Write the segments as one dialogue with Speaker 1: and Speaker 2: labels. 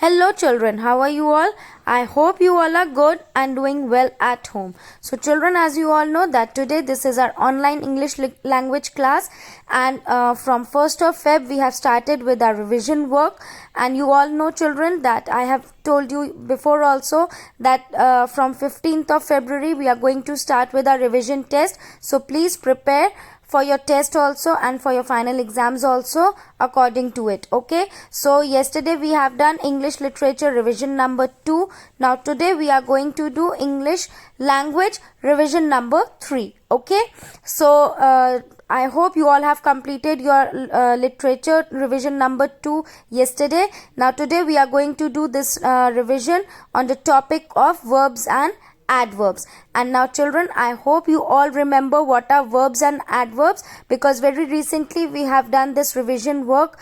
Speaker 1: Hello children, how are you all? I hope you all are good and doing well at home. So children, as you all know that today this is our online English language class, and from 1st of Feb we have started with our revision work. And you all know children that I have told you before also that from 15th of February we are going to start with our revision test. So please prepare for your test also and for your final exams also according to it. Okay, so yesterday we have done English literature revision number 2. Now today we are going to do English language revision number 3. Okay, so I hope you all have completed your literature revision number 2 yesterday. Now today we are going to do this revision on the topic of verbs and adverbs. And now children, I hope you all remember what are verbs and adverbs, because very recently we have done this revision work,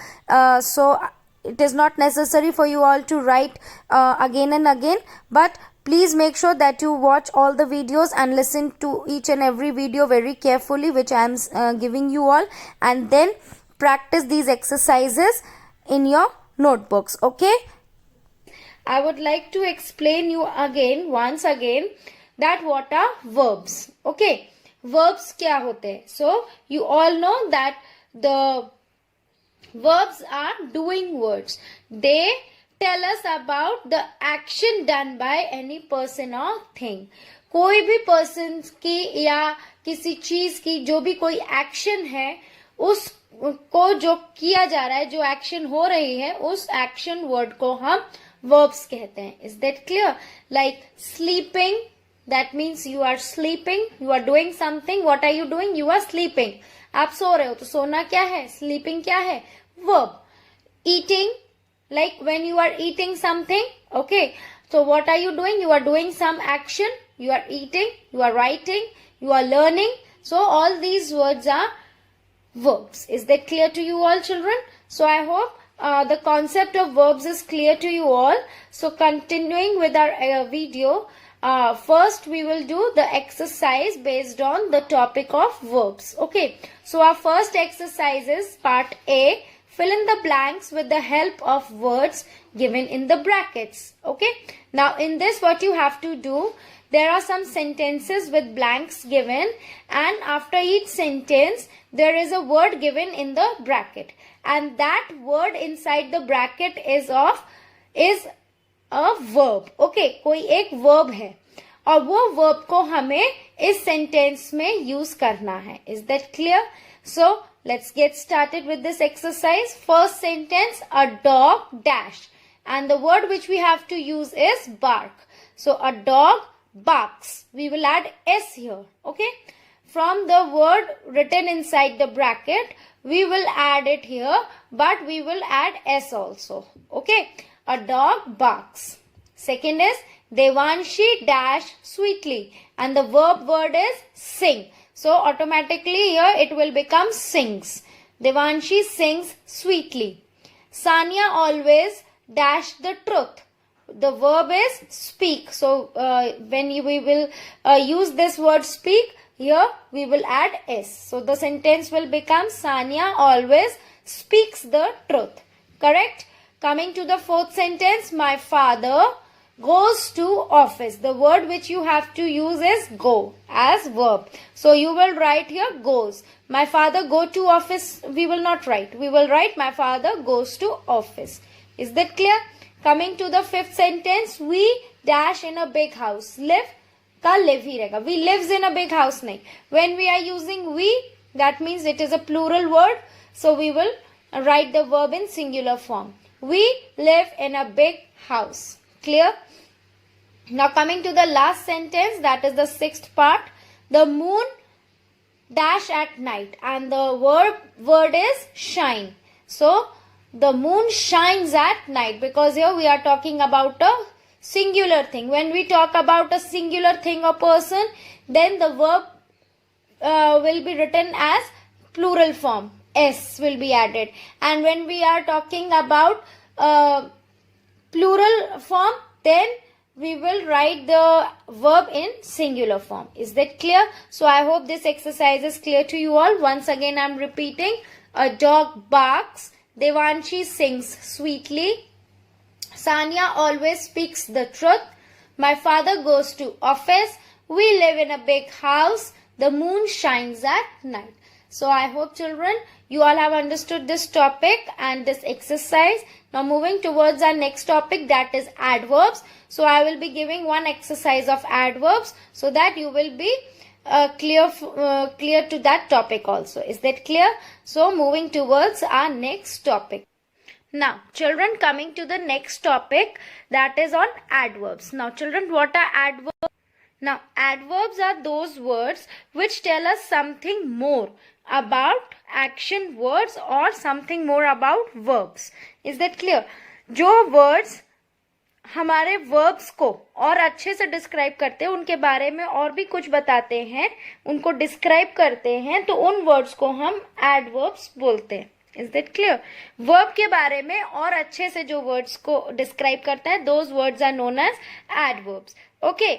Speaker 1: so it is not necessary for you all to write again and again, but please make sure that you watch all the videos and listen to each and every video very carefully which I am giving you all, and then practice these exercises in your notebooks. Okay, I would like to explain you once again that what are verbs. Okay, verbs क्या होते हैं? So you all know that the verbs are doing words. They tell us about the action done by any person or thing. कोई भी person की या किसी चीज की जो भी कोई action है, उस को जो किया जा रहा है, जो action हो रही है, उस action word को हम verbs कहते हैं. Is that clear? Like sleeping, that means you are sleeping, you are doing something. What are you doing? You are sleeping. आप सो रहे हो, तो सोना क्या है? Sleeping क्या है? Verb. Eating, like when you are eating something. Okay, so what are you doing? You are doing some action. You are eating, you are writing, you are learning. So all these words are verbs. Is that clear to you all children? So I hope the concept of verbs is clear to you all. So continuing with our video, first we will do the exercise based on the topic of verbs. Okay, so our first exercise is part A. Fill in the blanks with the help of words given in the brackets. Okay, now in this what you have to do, there are some sentences with blanks given, and after each sentence there is a word given in the bracket, and that word inside the bracket is a verb. Okay, कोई एक verb है और वो verb को हमें इस sentence में use करना है. Is that clear? So let's get started with this exercise. First sentence, a dog dash, and the word which we have to use is bark. So a dog barks. We will add S here. Okay, from the word written inside the bracket we will add it here, but we will add S also. Okay, a dog barks. Second is Devanshi dash sweetly, and the verb word is sing. So automatically here it will become sings. Devanshi sings sweetly. Sanya always dash the truth. The verb is speak. So when we will use this word speak, here we will add S. So the sentence will become Sanya always speaks the truth. Correct? Coming to the fourth sentence, my father goes to office. The word which you have to use is go as verb. So you will write here goes. My father go to office. We will not write. We will write my father goes to office. Is that clear? Coming to the fifth sentence, we dash in a big house. Live का live ही रहेगा. We lives in a big house नहीं. When we are using we, that means it is a plural word. So we will write the verb in singular form. We live in a big house. Clear? Now coming to the last sentence, that is the sixth part. The moon dash at night, and the word is shine. So the moon shines at night, because here we are talking about a singular thing. When we talk about a singular thing or person, then the verb will be written as plural form. S will be added. And when we are talking about plural form, then we will write the verb in singular form. Is that clear? So I hope this exercise is clear to you all. Once again I am repeating. A dog barks. Devanshi sings sweetly. Sanya always speaks the truth. My father goes to office. We live in a big house. The moon shines at night. So I hope children you all have understood this topic and this exercise. Now moving towards our next topic, that is adverbs. So I will be giving one exercise of adverbs so that you will be clear to that topic also. Is that clear? So moving towards our next topic. Now children, coming to the next topic, that is on adverbs. Now children, what are adverbs? Now adverbs are those words which tell us something more about action words or something more about verbs. Is that clear? जो words हमारे verbs को और अच्छे से describe करते हैं, उनके बारे में और भी कुछ बताते हैं, उनको डिस्क्राइब करते हैं, तो उन वर्ड्स को हम एडवर्ब्स बोलते हैं. Is that clear? वर्ब के बारे में और अच्छे से जो वर्ड्स को डिस्क्राइब करता है, those words are known as adverbs. Okay,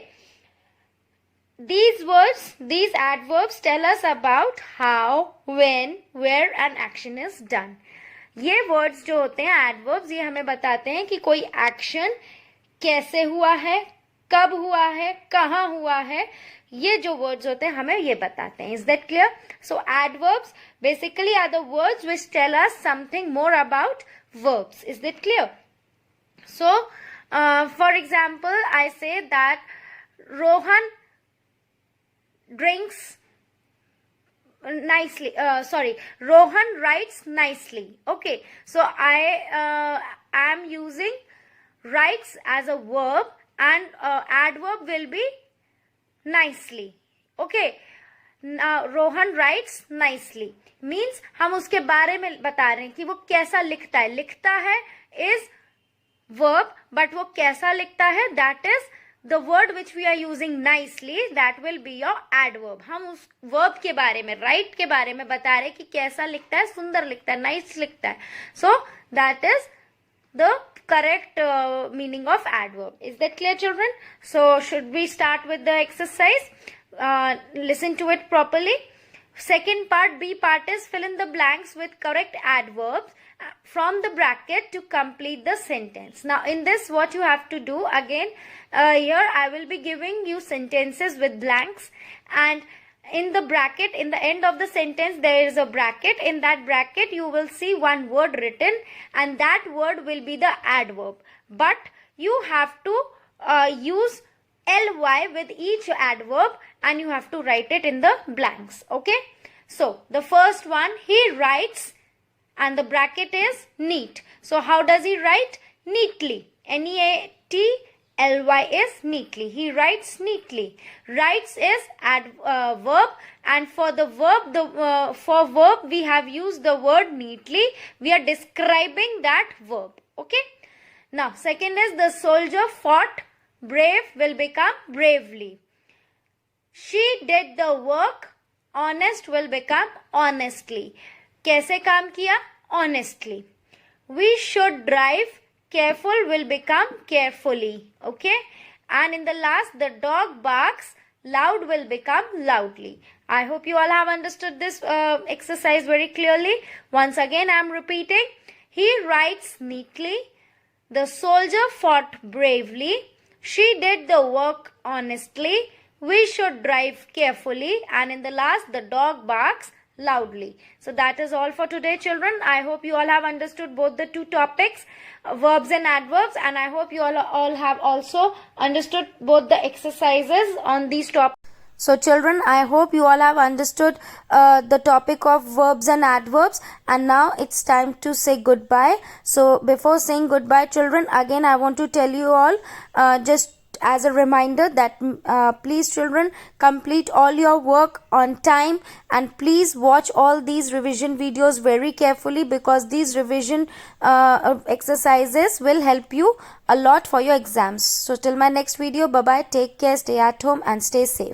Speaker 1: these words, these adverbs tell us about how, when, where and action is done. ये वर्ड्स जो होते हैं एडवर्ब्स, ये हमें बताते हैं कि कोई एक्शन कैसे हुआ है, कब हुआ है, कहाँ हुआ है. ये जो वर्ड्स होते हैं हमें ये बताते हैं. Is that clear? So adverbs basically are the words which tell us something more about verbs. Is that clear? So for example I say that Rohan drinks nicely, Rohan writes nicely. Okay, so I am using writes as a verb and adverb will be nicely. Okay, now Rohan writes nicely means हम उसके बारे में बता रहे हैं कि वो कैसा लिखता है. लिखता है is verb, but वो कैसा लिखता है, that is the word which we are using nicely, that will be your adverb. हम उस verb के बारे में, write के बारे में बता रहे हैं कि कैसा लिखता है, सुंदर लिखता है, nice लिखता है. So that is the correct meaning of adverb. Is that clear children? So should we start with the exercise? Listen to it properly. Second part, B part is fill in the blanks with correct adverbs from the bracket to complete the sentence. Now in this what you have to do, again here I will be giving you sentences with blanks, and in the bracket, in the end of the sentence there is a bracket. In that bracket you will see one word written, and that word will be the adverb, but you have to use ly with each adverb and you have to write it in the blanks. Okay, so the first one, he writes, and the bracket is neat. So how does he write? Neatly. Neatly is neatly. He writes neatly. Writes is verb, and for the verb, for verb we have used the word neatly. We are describing that verb. Okay. Now second is the soldier fought. Brave will become bravely. She did the work. Honest will become honestly. कैसे काम किया? Honestly. We should drive. Careful will become carefully. Okay. And in the last, the dog barks. Loud will become loudly. I hope you all have understood this exercise very clearly. Once again, I am repeating. He writes neatly. The soldier fought bravely. She did the work honestly. We should drive carefully. And in the last, the dog barks loudly. So that is all for today children. I hope you all have understood both the two topics, verbs and adverbs, and I hope you all have also understood both the exercises on these topics. So children, I hope you all have understood the topic of verbs and adverbs, and now it's time to say goodbye. So before saying goodbye children, again I want to tell you all just as a reminder that please children, complete all your work on time, and please watch all these revision videos very carefully, because these revision exercises will help you a lot for your exams. So till my next video, bye bye, take care, stay at home and stay safe.